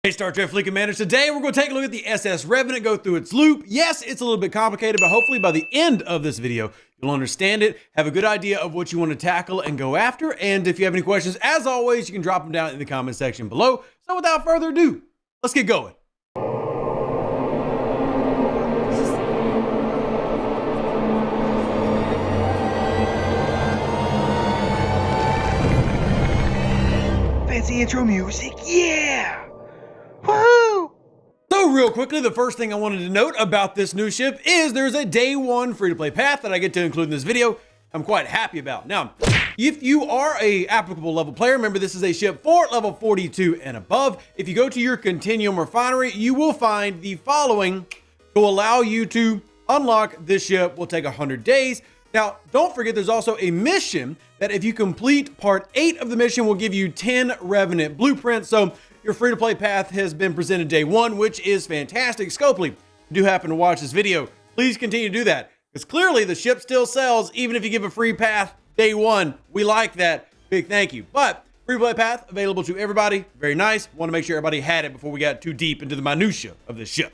Hey Star Trek Fleet Commanders, today we're going to take a look at the SS Revenant, go through its loop. Yes, it's a little bit complicated, but hopefully by the end of this video, you'll understand it, have a good idea of what you want to tackle and go after. And if you have any questions, as always, you can drop them down in the comment section below. So without further ado, let's get going. Fancy intro music, yeah! Woohoo! So real quickly, the first thing I wanted to note about this new ship is there's a day one free-to-play path that I get to include in this video. I'm quite happy about. Now, if you are a applicable level player, remember this is a ship for level 42 and above. If you go to your Continuum Refinery, you will find the following to allow you to unlock this ship. Will take 100 days. Now, don't forget there's also a mission that if you complete part 8 of the mission will give you 10 Revenant blueprints. So your free-to-play path has been presented day one, which is fantastic. Scopely, if you do happen to watch this video, please continue to do that, because clearly the ship still sells even if you give a free path day one. We like that. Big thank you. But free-to-play path available to everybody. Very nice. Want to make sure everybody had it before we got too deep into the minutia of this ship.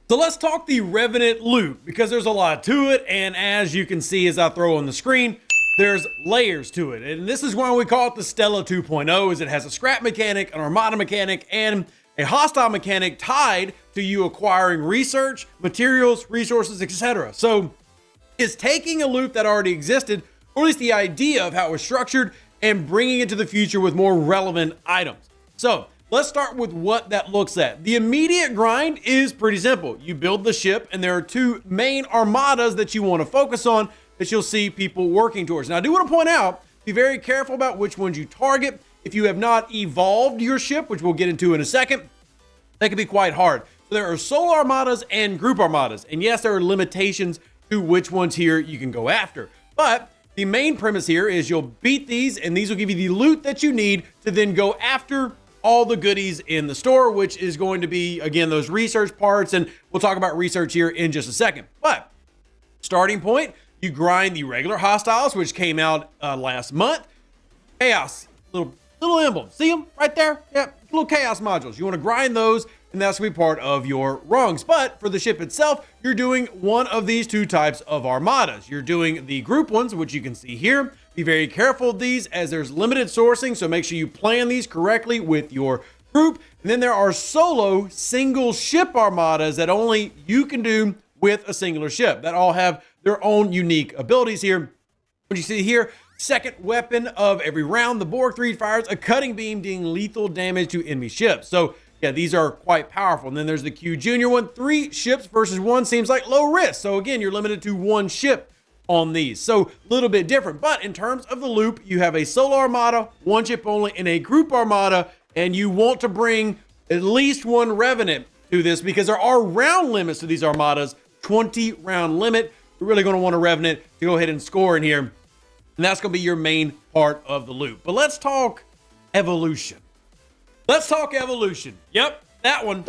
So let's talk the Revenant loot, because there's a lot to it, and as you can see as I throw on the screen, there's layers to it. And this is why we call it the Stella 2.0, is it has a scrap mechanic, an armada mechanic, and a hostile mechanic tied to you acquiring research, materials, resources, etc. So it's taking a loop that already existed, or at least the idea of how it was structured, and bringing it to the future with more relevant items. So let's start with what that looks at. The immediate grind is pretty simple. You build the ship, and there are two main armadas that you want to focus on that you'll see people working towards. Now, I do want to point out, be very careful about which ones you target. If you have not evolved your ship, which we'll get into in a second, that can be quite hard. So there are solo armadas and group armadas. And yes, there are limitations to which ones here you can go after. But the main premise here is you'll beat these, and these will give you the loot that you need to then go after all the goodies in the store, which is going to be, again, those research parts. And we'll talk about research here in just a second. But starting point, you grind the regular hostiles, which came out last month. Chaos, little emblem. See them right there? Yep, little chaos modules. You want to grind those, and that's going to be part of your rungs. But for the ship itself, you're doing one of these two types of armadas. You're doing the group ones, which you can see here. Be very careful of these, as there's limited sourcing, so make sure you plan these correctly with your group. And then there are solo single ship armadas that only you can do with a singular ship, that all have their own unique abilities here. What you see here, second weapon of every round, the Borg 3 fires a cutting beam dealing lethal damage to enemy ships. So yeah, these are quite powerful. And then there's the Q Junior one. 3 ships versus 1 seems like low risk. So again, you're limited to 1 ship on these. So a little bit different. But in terms of the loop, you have a solo armada, 1 ship only, and a group armada. And you want to bring at least 1 Revenant to this, because there are round limits to these armadas. 20 round limit. You're really going to want a Revenant to go ahead and score in here. And that's going to be your main part of the loop. But let's talk evolution. Let's talk evolution. Yep, that one.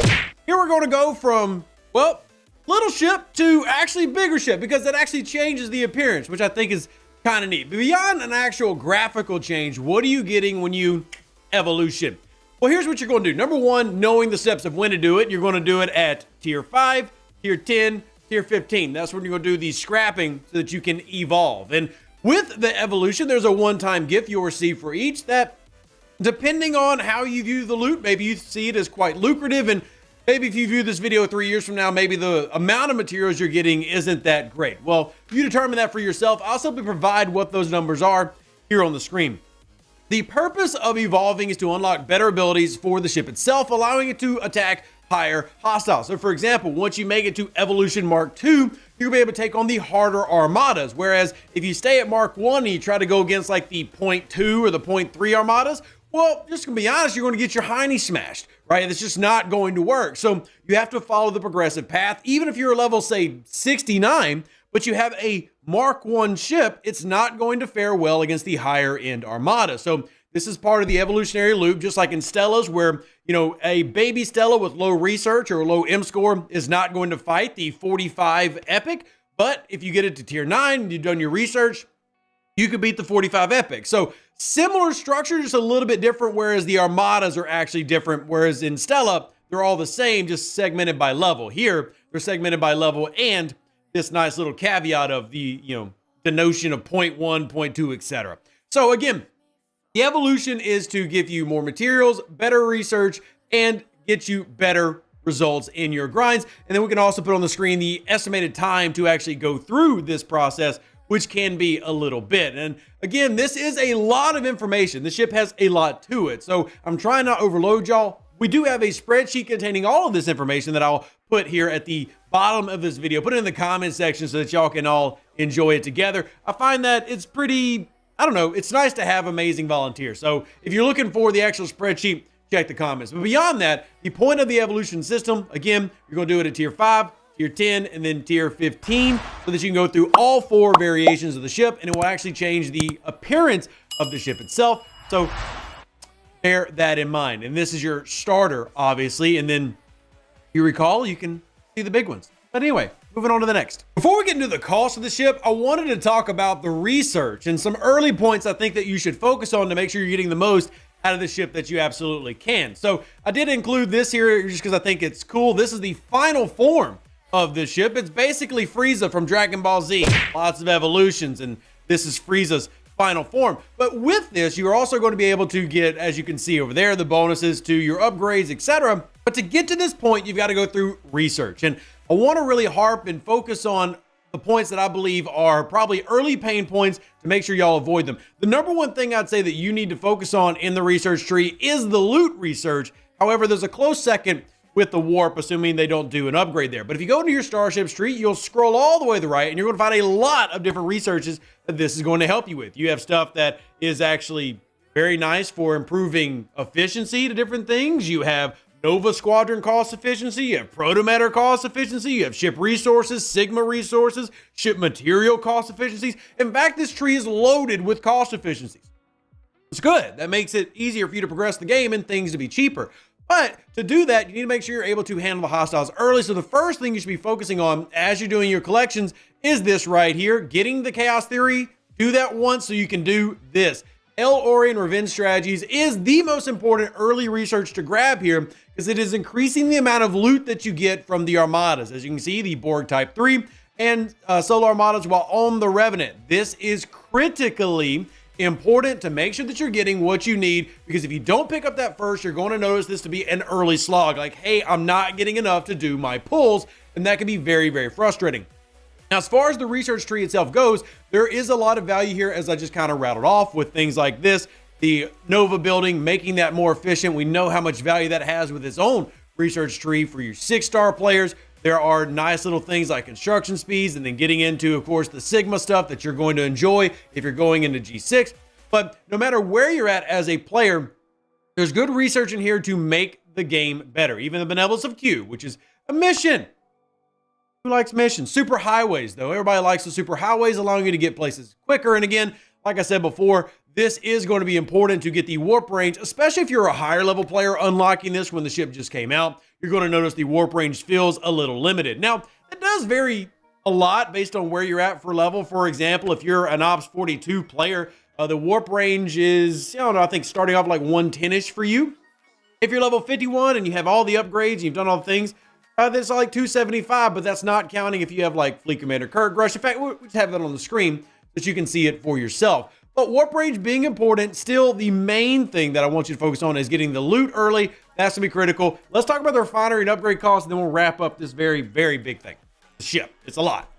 Here we're going to go from, well, little ship to actually bigger ship, because that actually changes the appearance, which I think is kind of neat. But beyond an actual graphical change, what are you getting when you evolution? Well, here's what you're going to do. Number one, knowing the steps of when to do it. You're going to do it at tier 5, tier 10, tier 15. That's when you're going to do the scrapping so that you can evolve. And with the evolution, there's a one-time gift you'll receive for each that, depending on how you view the loot, maybe you see it as quite lucrative, and maybe if you view this video 3 years from now, maybe the amount of materials you're getting isn't that great. Well, you determine that for yourself. I'll simply provide what those numbers are here on the screen. The purpose of evolving is to unlock better abilities for the ship itself, allowing it to attack higher hostiles. So for example, once you make it to Evolution Mark 2, you'll be able to take on the harder armadas. Whereas if you stay at Mark 1 and you try to go against like the 0.2 or the 0.3 armadas, well, just to be honest, you're going to get your hiney smashed, right? It's just not going to work. So you have to follow the progressive path. Even if you're a level, say, 69, but you have a Mark 1 ship, it's not going to fare well against the higher end armada. So this is part of the evolutionary loop, just like in Stellas, where, you know, a baby Stella with low research or low M score is not going to fight the 45 epic. But if you get it to tier 9, you've done your research, you could beat the 45 epic. So similar structure, just a little bit different, whereas the armadas are actually different, whereas in Stella, they're all the same, just segmented by level. Here, they're segmented by level and this nice little caveat of the, the notion of 0.1, 0.2, etc. So again, the evolution is to give you more materials, better research, and get you better results in your grinds. And then we can also put on the screen the estimated time to actually go through this process, which can be a little bit. And again, this is a lot of information. The ship has a lot to it. So I'm trying not to overload y'all. We do have a spreadsheet containing all of this information that I'll put here at the bottom of this video. Put it in the comment section so that y'all can all enjoy it together. I find that it's pretty, I don't know, it's nice to have amazing volunteers. So if you're looking for the actual spreadsheet, check the comments. But beyond that, the point of the evolution system, again, you're going to do it at tier 5, tier 10, and then tier 15, so that you can go through all 4 variations of the ship, and it will actually change the appearance of the ship itself. So bear that in mind. And this is your starter, obviously, and then you recall, you can see the big ones. But anyway, moving on to the next. Before we get into the cost of the ship, I wanted to talk about the research and some early points I think that you should focus on to make sure you're getting the most out of the ship that you absolutely can. So I did include this here just because I think it's cool. This is the final form of the ship. It's basically Frieza from Dragon Ball Z. Lots of evolutions, and this is Frieza's final form. But with this, you're also going to be able to get, as you can see over there, the bonuses to your upgrades, etc. But to get to this point, you've got to go through research. And I want to really harp and focus on the points that I believe are probably early pain points to make sure y'all avoid them. The number one thing I'd say that you need to focus on in the research tree is the loot research. However, there's a close second with the warp, assuming they don't do an upgrade there. But if you go into your Starship's tree, you'll scroll all the way to the right, and you're going to find a lot of different researches that this is going to help you with. You have stuff that is actually very nice for improving efficiency to different things. You have Nova Squadron cost efficiency, you have Protomatter cost efficiency, you have ship resources, Sigma resources, ship material cost efficiencies. In fact, this tree is loaded with cost efficiencies. It's good. That makes it easier for you to progress the game and things to be cheaper. But to do that, you need to make sure you're able to handle the hostiles early. So the first thing you should be focusing on as you're doing your collections is this right here, getting the Chaos Theory. Do that once so you can do this. El-Aurian Revenge Strategies is the most important early research to grab here because it is increasing the amount of loot that you get from the armadas. As you can see, the Borg Type 3 and Solar Armadas while on the Revenant. This is critically important to make sure that you're getting what you need, because if you don't pick up that first, you're going to notice this to be an early slog. Like, hey, I'm not getting enough to do my pulls, and that can be very, very frustrating. Now, as far as the research tree itself goes, there is a lot of value here, as I just kind of rattled off with things like this, the Nova building, making that more efficient. We know how much value that has with its own research tree for your 6-star players. There are nice little things like construction speeds, and then getting into, of course, the Sigma stuff that you're going to enjoy if you're going into G6. But no matter where you're at as a player, there's good research in here to make the game better. Even the Benevolence of Q, which is a mission. Who likes missions? Super highways, though. Everybody likes the super highways, allowing you to get places quicker. And again, like I said before, this is going to be important to get the warp range, especially if you're a higher level player unlocking this when the ship just came out. You're going to notice the warp range feels a little limited. Now, it does vary a lot based on where you're at for level. For example, if you're an Ops 42 player, the warp range is, I don't know, I think starting off like 110-ish for you. If you're level 51 and you have all the upgrades and you've done all the things, that's like 275, but that's not counting if you have like Fleet Commander Kirk Rush. In fact, we'll just have that on the screen so that you can see it for yourself. But warp range being important, still the main thing that I want you to focus on is getting the loot early. That's going to be critical. Let's talk about the refinery and upgrade costs, and then we'll wrap up this very, very big thing. The ship. It's a lot.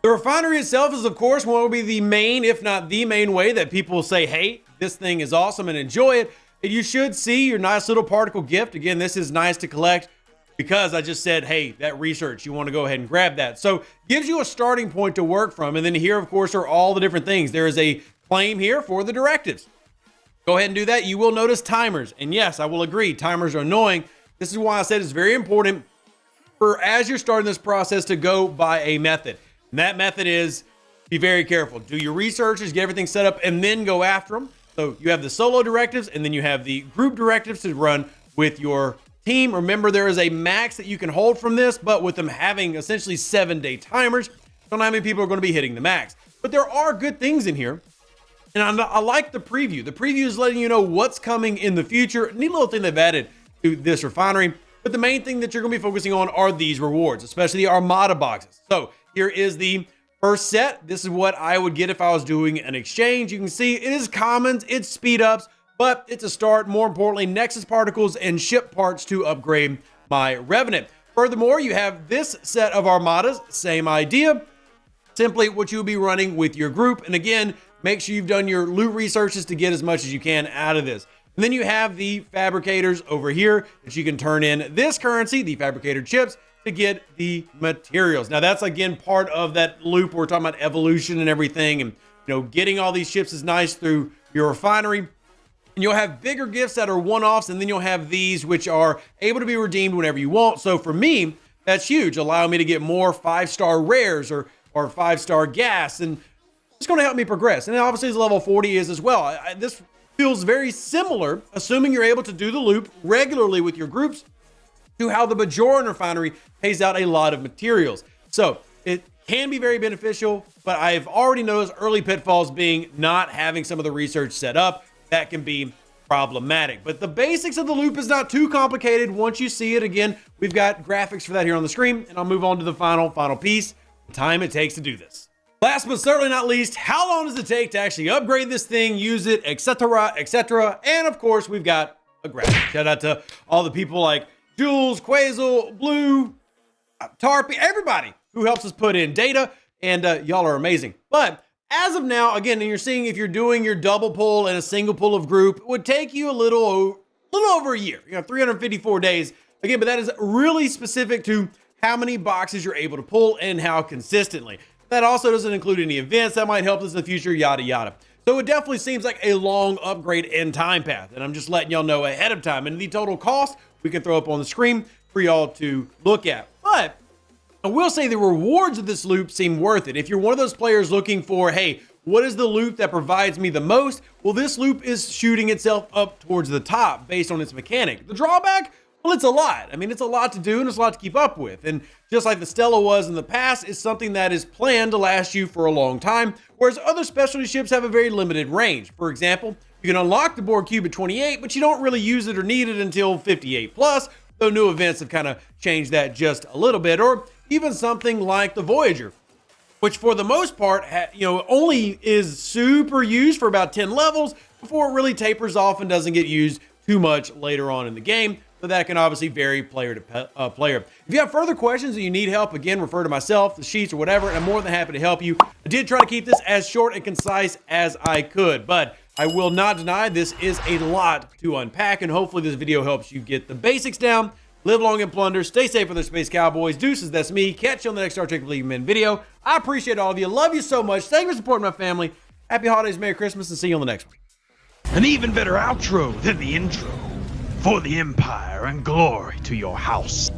The refinery itself is, of course, what will be the main, if not the main way that people say, hey, this thing is awesome and enjoy it. And you should see your nice little particle gift. Again, this is nice to collect because I just said, hey, that research, you want to go ahead and grab that. So gives you a starting point to work from. And then here, of course, are all the different things. There is a claim here for the directives. Go ahead and do that. You will notice timers. And yes, I will agree, timers are annoying. This is why I said it's very important for, as you're starting this process, to go by a method. And that method is, be very careful. Do your researches, get everything set up, and then go after them. So you have the solo directives, and then you have the group directives to run with your team. Remember, there is a max that you can hold from this, but with them having essentially 7-day timers, don't know how many people are going to be hitting the max. But there are good things in here. And I like the preview. The preview is letting you know what's coming in the future. Neat little thing they've added to this refinery. But the main thing that you're going to be focusing on are these rewards, especially the armada boxes. So here is the first set. This is what I would get if I was doing an exchange. You can see it is commons, it's speed ups, but it's a start. More importantly, Nexus particles and ship parts to upgrade my Revenant. Furthermore, you have this set of armadas, same idea, simply what you'll be running with your group. And again, make sure you've done your loot researches to get as much as you can out of this. And then you have the fabricators over here that you can turn in this currency, the fabricator chips, to get the materials. Now that's again part of that loop. We're talking about evolution and everything, and getting all these chips is nice through your refinery. And you'll have bigger gifts that are one-offs, and then you'll have these which are able to be redeemed whenever you want. So for me, that's huge, allowing me to get more 5-star rares or 5-star gas, and it's going to help me progress. And obviously, as level 40 is as well. This feels very similar, assuming you're able to do the loop regularly with your groups, to how the Bajoran refinery pays out a lot of materials. So it can be very beneficial, but I've already noticed early pitfalls being not having some of the research set up. That can be problematic. But the basics of the loop is not too complicated. Once you see it, again, we've got graphics for that here on the screen, and I'll move on to the final piece, the time it takes to do this. Last but certainly not least, how long does it take to actually upgrade this thing, use it, etc., etc.? And of course, we've got a graphic. Shout out to all the people like Jules, Quazel, Blue, Tarpy, everybody who helps us put in data, and y'all are amazing. But as of now, again, and you're seeing if you're doing your double pull and a single pull of group, it would take you a little over a year, 354 days. Again, but that is really specific to how many boxes you're able to pull and how consistently. That also doesn't include any events that might help us in the future, yada, yada. So it definitely seems like a long upgrade and time path. And I'm just letting y'all know ahead of time. And the total cost, we can throw up on the screen for y'all to look at. But I will say the rewards of this loop seem worth it. If you're one of those players looking for, hey, what is the loop that provides me the most? Well, this loop is shooting itself up towards the top based on its mechanic. The drawback? Well, it's a lot. I mean, it's a lot to do and it's a lot to keep up with. And just like the Stella was in the past, it's something that is planned to last you for a long time, whereas other specialty ships have a very limited range. For example, you can unlock the Borg Cube at 28, but you don't really use it or need it until 58 plus, though new events have kind of changed that just a little bit. Or even something like the Voyager, which for the most part, only is super used for about 10 levels before it really tapers off and doesn't get used too much later on in the game. But that can obviously vary player to player. If you have further questions and you need help, again, refer to myself, the sheets, or whatever, and I'm more than happy to help you. I did try to keep this as short and concise as I could, but I will not deny this is a lot to unpack, and hopefully this video helps you get the basics down. Live long and plunder. Stay safe with the Space Cowboys. Deuces, that's me. Catch you on the next Star Trek League Men video. I appreciate all of you. Love you so much. Thank you for supporting my family. Happy holidays, Merry Christmas, and see you on the next one. An even better outro than the intro. For the Empire and glory to your house.